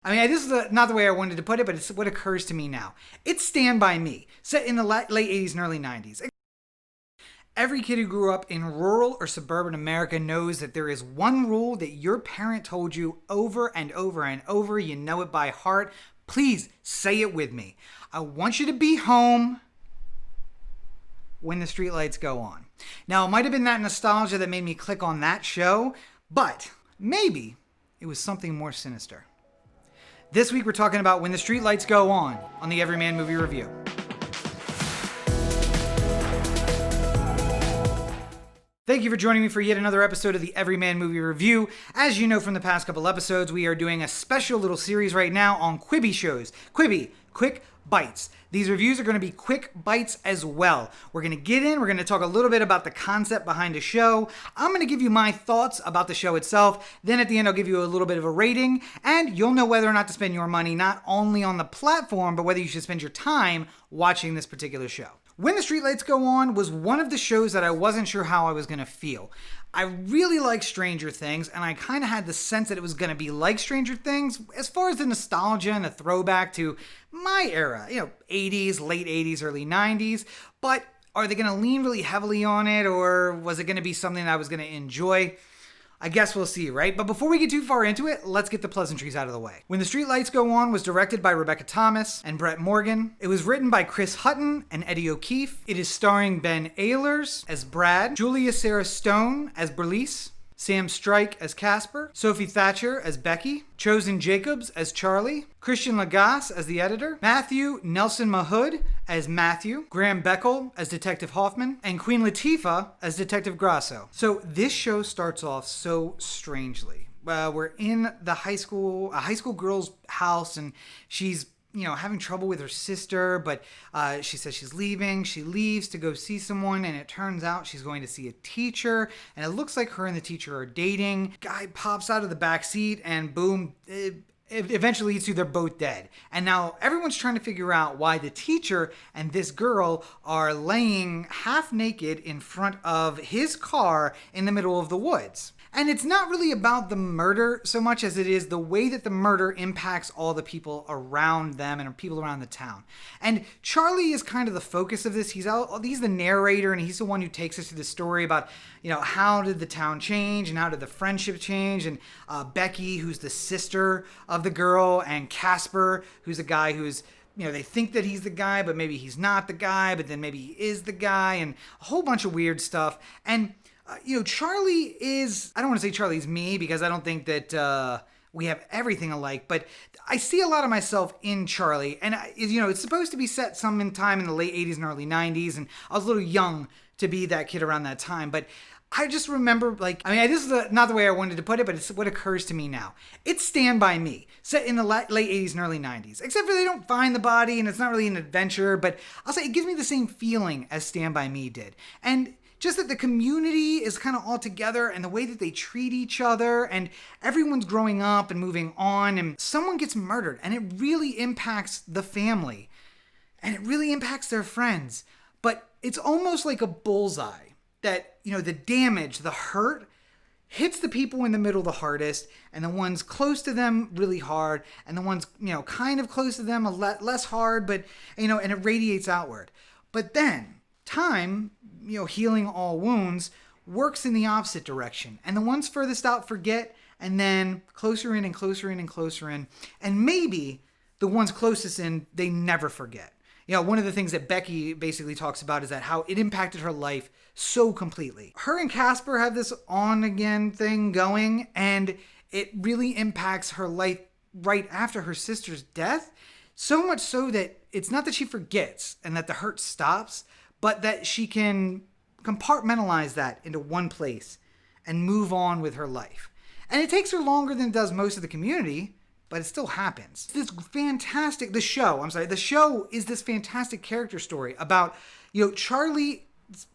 I mean, this is not the way I wanted to put it, but it's what occurs to me now. It's Stand By Me, set in the late 80s and early 90s. Every kid who grew up in rural or suburban America knows that there is one rule that your parent told you over and over and over. You know it by heart. Please say it with me. I want you to be home when the streetlights go on. Now, it might have been that nostalgia that made me click on that show, but maybe it was something more sinister. This week we're talking about When the Streetlights Go On the Everyman Movie Review. Thank you for joining me for yet another episode of the Everyman Movie Review. As you know from the past couple episodes, we are doing a special little series right now on Quibi shows. Quibi, Quick Bites. These reviews are going to be quick bites as well. We're going to get in, we're going to talk a little bit about the concept behind a show. I'm going to give you my thoughts about the show itself. Then at the end, I'll give you a little bit of a rating, and you'll know whether or not to spend your money, not only on the platform, but whether you should spend your time watching this particular show. When the Streetlights Go On was one of the shows that I wasn't sure how I was going to feel. I really like Stranger Things, and I kind of had the sense that it was going to be like Stranger Things as far as the nostalgia and the throwback to my era, 80s, late 80s, early 90s. But are they going to lean really heavily on it, or was it going to be something that I was going to enjoy? I guess we'll see, right? But before we get too far into it, let's get the pleasantries out of the way. When the Streetlights Go On was directed by Rebecca Thomas and Brett Morgan. It was written by Chris Hutton and Eddie O'Keefe. It is starring Ben Ahlers as Brad, Julia Sarah Stone as Berlice, Sam Strike as Casper, Sophie Thatcher as Becky, Chosen Jacobs as Charlie, Christian Lagasse as the editor, Matthew Nelson-Mahood as Matthew, Graham Beckel as Detective Hoffman, and Queen Latifah as Detective Grasso. So this show starts off so strangely. We're in a high school girl's house, and she's having trouble with her sister, but she says she's leaving. She leaves to go see someone, and it turns out she's going to see a teacher, and it looks like her and the teacher are dating. Guy pops out of the back seat, and boom, it eventually leads to they're both dead. And now everyone's trying to figure out why the teacher and this girl are laying half naked in front of his car in the middle of the woods. And it's not really about the murder so much as it is the way that the murder impacts all the people around them and people around the town. And Charlie is kind of the focus of this. He's the narrator, and he's the one who takes us through the story about, how did the town change and how did the friendship change. And Becky, who's the sister of the girl, and Casper, who's a guy who's, they think that he's the guy, but maybe he's not the guy, but then maybe he is the guy, and a whole bunch of weird stuff. And Charlie is, I don't want to say Charlie's me, because I don't think that we have everything alike, but I see a lot of myself in Charlie. And, it's supposed to be set sometime in the late 80s and early 90s, and I was a little young to be that kid around that time. But I just remember, this is not the way I wanted to put it, but it's what occurs to me now. It's Stand By Me, set in the late 80s and early 90s, except for they don't find the body, and it's not really an adventure, but I'll say it gives me the same feeling as Stand By Me did. And just that the community is kind of all together, and the way that they treat each other, and everyone's growing up and moving on, and someone gets murdered, and it really impacts the family, and it really impacts their friends. But it's almost like a bullseye that, the damage, the hurt, hits the people in the middle the hardest, and the ones close to them really hard, and the ones, kind of close to them a lot less hard, but, and it radiates outward. But then time, healing all wounds, works in the opposite direction. And the ones furthest out forget, and then closer in and closer in and closer in. And maybe the ones closest in, they never forget. One of the things that Becky basically talks about is that how it impacted her life so completely. Her and Casper have this on-again thing going, and it really impacts her life right after her sister's death. So much so that it's not that she forgets and that the hurt stops, but that she can compartmentalize that into one place and move on with her life. And it takes her longer than it does most of the community, but it still happens. The show is this fantastic character story about, Charlie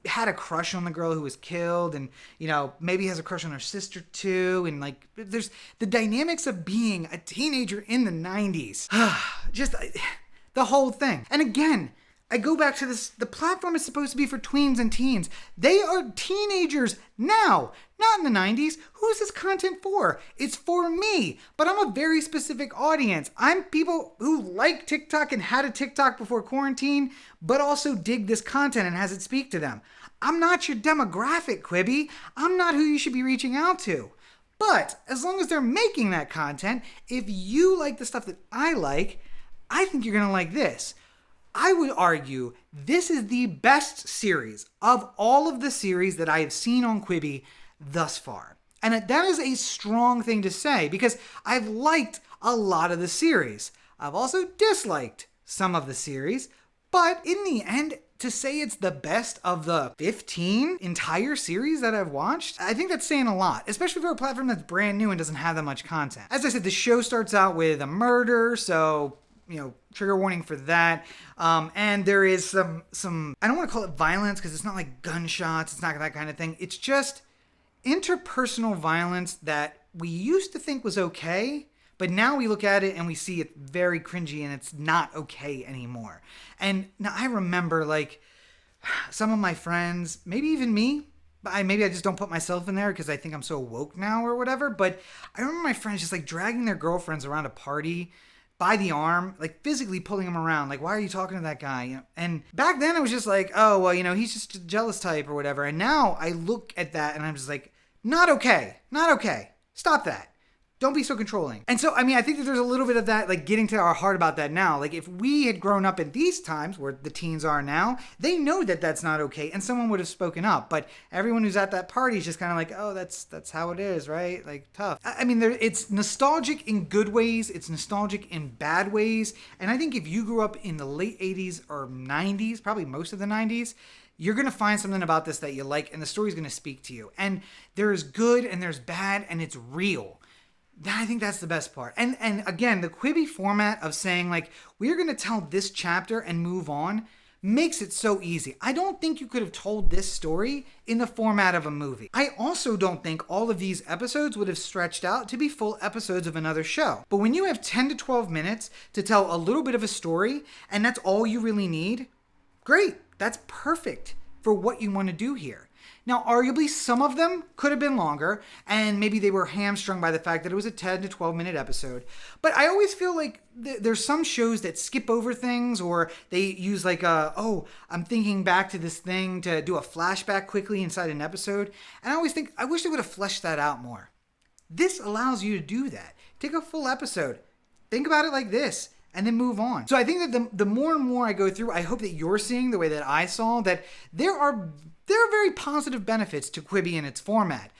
had a crush on the girl who was killed, and, maybe has a crush on her sister too, and there's the dynamics of being a teenager in the 90s. Just the whole thing. And again, I go back to this, the platform is supposed to be for tweens and teens. They are teenagers now, not in the 90s. Who is this content for? It's for me, but I'm a very specific audience. I'm people who like TikTok and had a TikTok before quarantine, but also dig this content and has it speak to them. I'm not your demographic, Quibi. I'm not who you should be reaching out to. But as long as they're making that content, if you like the stuff that I like, I think you're going to like this. I would argue this is the best series of all of the series that I have seen on Quibi thus far. And that is a strong thing to say because I've liked a lot of the series. I've also disliked some of the series, but in the end, to say it's the best of the 15 entire series that I've watched, I think that's saying a lot, especially for a platform that's brand new and doesn't have that much content. As I said, the show starts out with a murder, so trigger warning for that. And there is some, I don't want to call it violence because it's not like gunshots. It's not that kind of thing. It's just interpersonal violence that we used to think was okay, but now we look at it and we see it very cringy and it's not okay anymore. And now I remember like some of my friends, maybe even me, maybe I just don't put myself in there because I think I'm so woke now or whatever. But I remember my friends just like dragging their girlfriends around a party by the arm, like physically pulling them around. Like, why are you talking to that guy? And back then I was just like, oh, well, he's just a jealous type or whatever. And now I look at that and I'm just like, not okay. Not okay. Stop that. Don't be so controlling. And so, I think that there's a little bit of that, like getting to our heart about that now. Like if we had grown up in these times where the teens are now, they know that that's not okay and someone would have spoken up. But everyone who's at that party is just kind of like, oh, that's how it is, right? Like tough. It's nostalgic in good ways. It's nostalgic in bad ways. And I think if you grew up in the late 80s or 90s, probably most of the 90s, you're going to find something about this that you like and the story's going to speak to you. And there's good and there's bad and it's real. I think that's the best part. And again, the Quibi format of saying like, we're going to tell this chapter and move on makes it so easy. I don't think you could have told this story in the format of a movie. I also don't think all of these episodes would have stretched out to be full episodes of another show. But when you have 10 to 12 minutes to tell a little bit of a story and that's all you really need, great. That's perfect for what you want to do here. Now, arguably, some of them could have been longer, and maybe they were hamstrung by the fact that it was a 10 to 12-minute episode. But I always feel like there's some shows that skip over things, or they use like I'm thinking back to this thing to do a flashback quickly inside an episode. And I always think, I wish they would have fleshed that out more. This allows you to do that. Take a full episode. Think about it like this. And then move on. So I think that the more and more I go through, I hope that you're seeing the way that I saw that there are very positive benefits to Quibi and its format.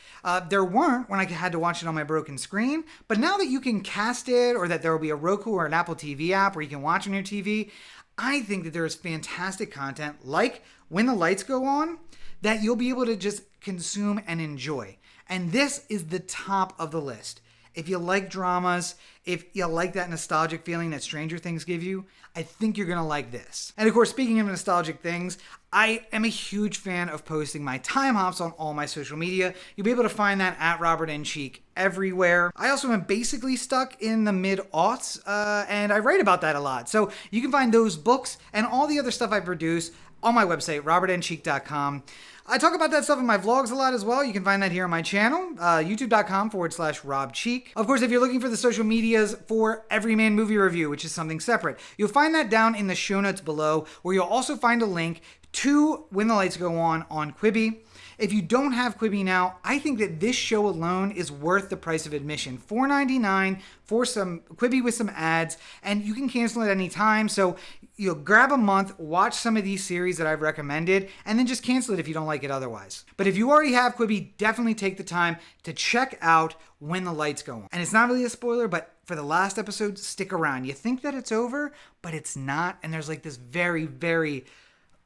There weren't when I had to watch it on my broken screen, but now that you can cast it or that there will be a Roku or an Apple TV app where you can watch on your TV, I think that there is fantastic content like When the Lights Go On that you'll be able to just consume and enjoy. And this is the top of the list. If you like dramas, if you like that nostalgic feeling that Stranger Things give you, I think you're going to like this. And of course, speaking of nostalgic things, I am a huge fan of posting my time hops on all my social media. You'll be able to find that at Robert N. Cheek everywhere. I also am basically stuck in the mid-aughts, and I write about that a lot. So you can find those books and all the other stuff I produce on my website, robertncheek.com. I talk about that stuff in my vlogs a lot as well. You can find that here on my channel, youtube.com/RobCheek. Of course, if you're looking for the social medias for Everyman Movie Review, which is something separate, you'll find that down in the show notes below, where you'll also find a link to When the Lights Go On Quibi. If you don't have Quibi now, I think that this show alone is worth the price of admission. $4.99 for some Quibi with some ads, and you can cancel at any time. So you'll grab a month, watch some of these series that I've recommended, and then just cancel it if you don't like it otherwise. But if you already have Quibi, definitely take the time to check out When the Lights Go On. And it's not really a spoiler, but for the last episode, stick around. You think that it's over, but it's not. And there's like this very, very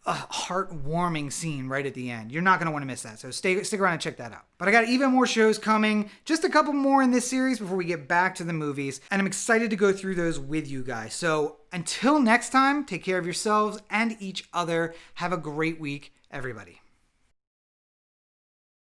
heartwarming scene right at the end. You're not going to want to miss that. So stick around and check that out. But I got even more shows coming, just a couple more in this series before we get back to the movies. And I'm excited to go through those with you guys. So until next time, take care of yourselves and each other. Have a great week, everybody.